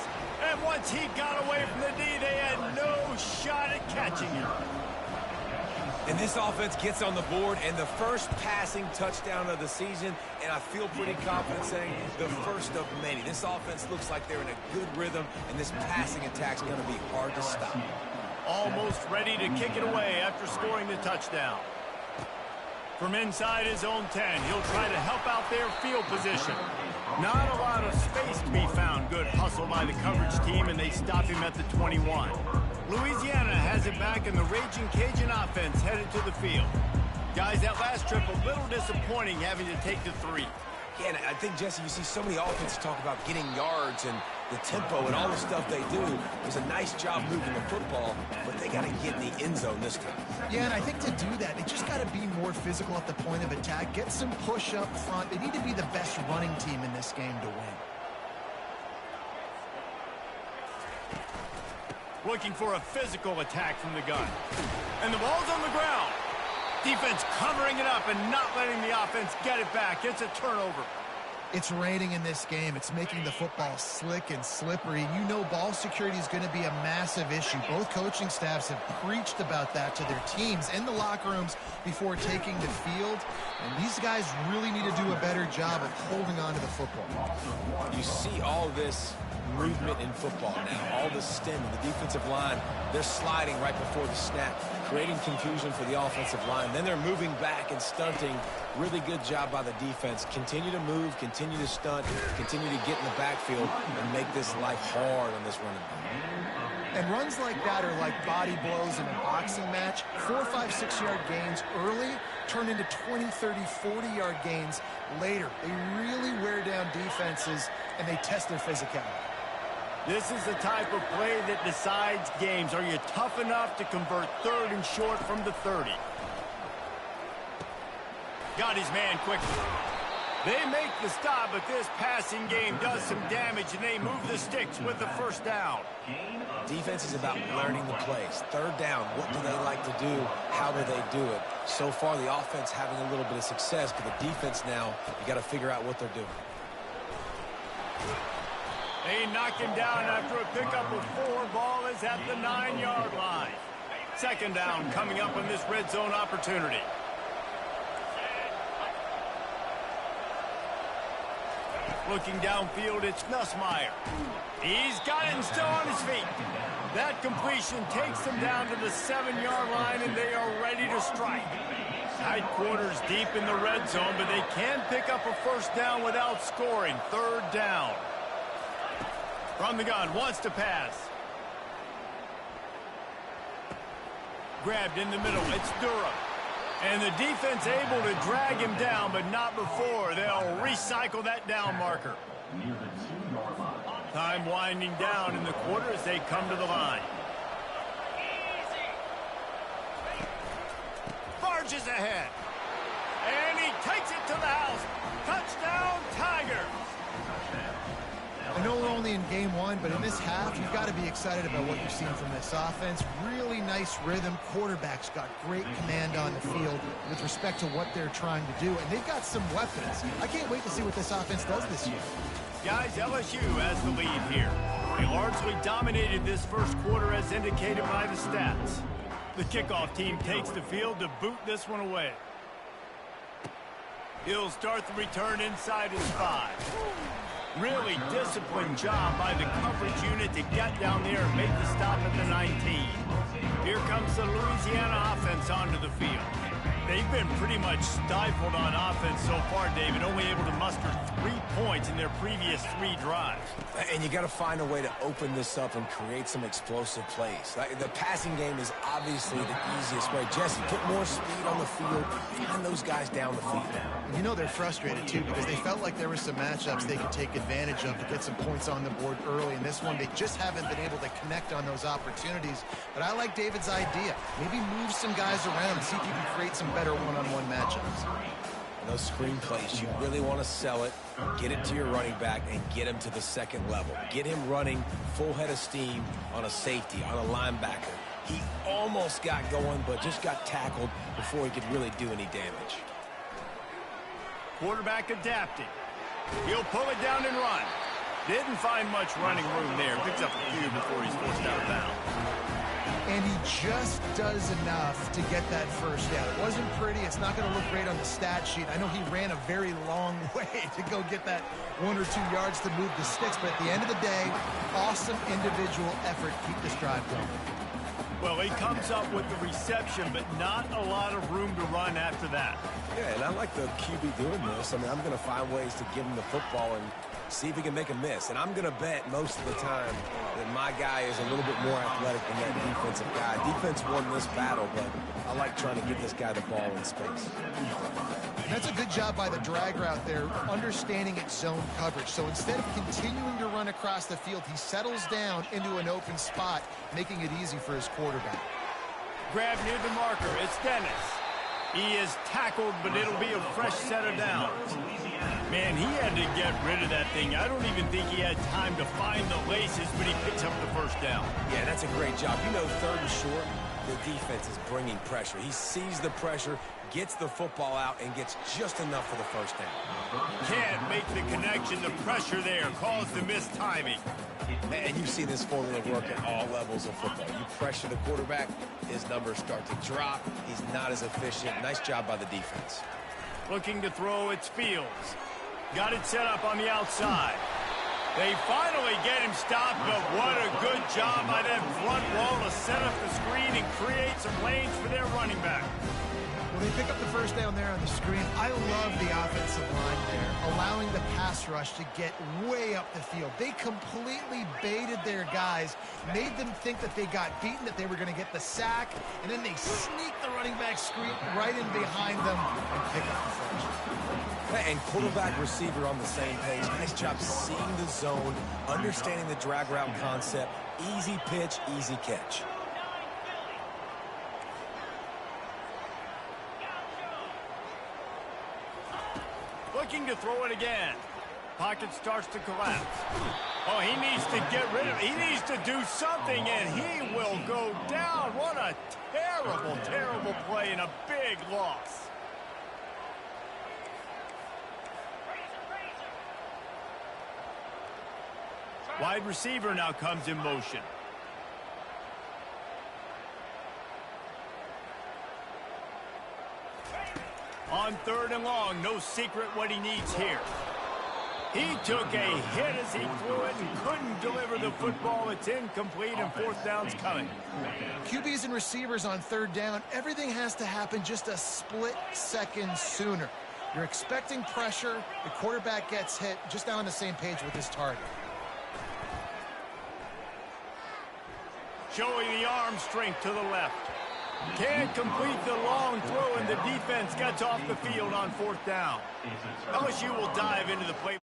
And once he got away from the D, they had no shot at catching him. And this offense gets on the board, and the first passing touchdown of the season, and I feel pretty confident saying the first of many. This offense looks like they're in a good rhythm, and this passing attack's going to be hard to stop. Almost ready to kick it away after scoring the touchdown. From inside his own 10, he'll try to help out their field position. Not a lot of space to be found. Good hustle by the coverage team, and they stop him at the 21. Louisiana has it back, and the Raging Cajun offense headed to the field. Guys, that last trip a little disappointing, having to take the 3. Yeah, and I think, Jesse, you see so many offenses talk about getting yards and the tempo and all the stuff they do. It was a nice job moving the football, but they got to get in the end zone this time. Yeah, and I think to do that, they just got to be more physical at the point of attack, get some push up front. They need to be the best running team in this game to win. Looking for a physical attack from the gun. And the ball's on the ground. Defense covering it up and not letting the offense get it back. It's a turnover. It's raining in this game. It's making the football slick and slippery. You know ball security is going to be a massive issue. Both coaching staffs have preached about that to their teams in the locker rooms before taking the field. And these guys really need to do a better job of holding on to the football. You see all this movement in football now, all the stemming, the defensive line, they're sliding right before the snap, creating confusion for the offensive line. Then they're moving back and stunting. Really good job by the defense. Continue to move, continue to stunt, continue to get in the backfield and make this life hard on this running back. And runs like that are like body blows in a boxing match. 4, 5, 6-yard gains early turn into 20, 30, 40-yard gains later. They really wear down defenses, and they test their physicality. This is the type of play that decides games. Are you tough enough to convert 3rd and short from the 30? Got his man quickly. They make the stop, but this passing game does some damage, and they move the sticks with the first down. Defense is about learning the plays. Third down, what do they like to do? How do they do it? So far, the offense having a little bit of success, but the defense now, you got to figure out what they're doing. They knock him down after a pickup of 4. Ball is at the 9-yard line. Second down coming up on this red zone opportunity. Looking downfield, it's Nussmeier. He's got it and still on his feet. That completion takes them down to the 7-yard line, and they are ready to strike. Tight quarters deep in the red zone, but they can pick up a first down without scoring. Third down. From the gun, wants to pass. Grabbed in the middle, it's Durham. And the defense able to drag him down, but not before. They'll recycle that down marker. Time winding down in the quarter as they come to the line. Barges ahead. And he takes it to the house. Touchdown, Tigers. I know we're only in game 1, but in this half, you've got to be excited about what you've seen from this offense. Really nice rhythm. Quarterback's got great command on the field with respect to what they're trying to do, and they've got some weapons. I can't wait to see what this offense does this year. Guys, LSU has the lead here. They largely dominated this first quarter as indicated by the stats. The kickoff team takes the field to boot this one away. He'll start the return inside his 5. Really disciplined job by the coverage unit to get down there and make the stop at the 19. Here comes the Louisiana offense onto the field. They've been pretty much stifled on offense so far, David, only able to muster 3 points in their previous 3 drives. And you got to find a way to open this up and create some explosive plays. The passing game is obviously the easiest way. Jesse, put more speed on the field, find those guys down the field. You know they're frustrated, too, because they felt like there were some matchups they could take advantage of to get some points on the board early. In this one, they just haven't been able to connect on those opportunities. But I like David's idea. Maybe move some guys around and see if you can create some better one-on-one matchups. Those screen plays, you really want to sell it, get it to your running back, and get him to the second level. Get him running full head of steam on a safety, on a linebacker. He almost got going, but just got tackled before he could really do any damage. Quarterback adapting. He'll pull it down and run. Didn't find much running room there. Picks up a few before he's forced out of bounds. And he just does enough to get that first down. It wasn't pretty. It's not going to look great on the stat sheet. I know he ran a very long way to go get that 1 or 2 yards to move the sticks, but at the end of the day, awesome individual effort to keep this drive going. Well, he comes up with the reception, but not a lot of room to run after that. Yeah, and I like the QB doing this. I mean, I'm going to find ways to give him the football and see if he can make a miss. And I'm going to bet most of the time that my guy is a little bit more athletic than that defensive guy. Defense won this battle, but I like trying to get this guy the ball in space. That's a good job by the drag route there, understanding its zone coverage. So instead of continuing to run across the field, he settles down into an open spot, making it easy for his quarterback. Grab near the marker. It's Dennis. He is tackled, but it'll be a fresh set of downs. Man, he had to get rid of that thing. I don't even think he had time to find the laces, but he picks up the first down. Yeah, that's a great job. You know, third and short, the defense is bringing pressure. He sees the pressure, gets the football out, and gets just enough for the first down. Can't make the connection. The pressure there caused the missed timing. And you see this formula work at all levels of football. You pressure the quarterback, his numbers start to drop. He's not as efficient. Nice job by the defense. Looking to throw, it's Fields. Got it set up on the outside. They finally get him stopped, but what a good job by that front wall to set up the screen and create some lanes for their running back. Well, they pick up the first down there on the screen. I love the offensive line there, allowing the pass rush to get way up the field. They completely baited their guys, made them think that they got beaten, that they were going to get the sack, and then they sneak the running back screen right in behind them and pick up the first. And quarterback receiver on the same page. Nice job seeing the zone, understanding the drag route concept. Easy pitch, easy catch. Looking to throw it again. Pocket starts to collapse. Oh, he needs to get rid of it. He needs to do something, and he will go down. What a terrible, terrible play and a big loss. Wide receiver now comes in motion. On 3rd and long, no secret what he needs here. He took a hit as he threw it and couldn't deliver the football. It's incomplete and 4th down's coming. QBs and receivers on 3rd down, everything has to happen just a split second sooner. You're expecting pressure, the quarterback gets hit, just now on the same page with his target. Showing the arm strength to the left. Can't complete the long throw, and the defense gets off the field on 4th down. LSU will dive into the play.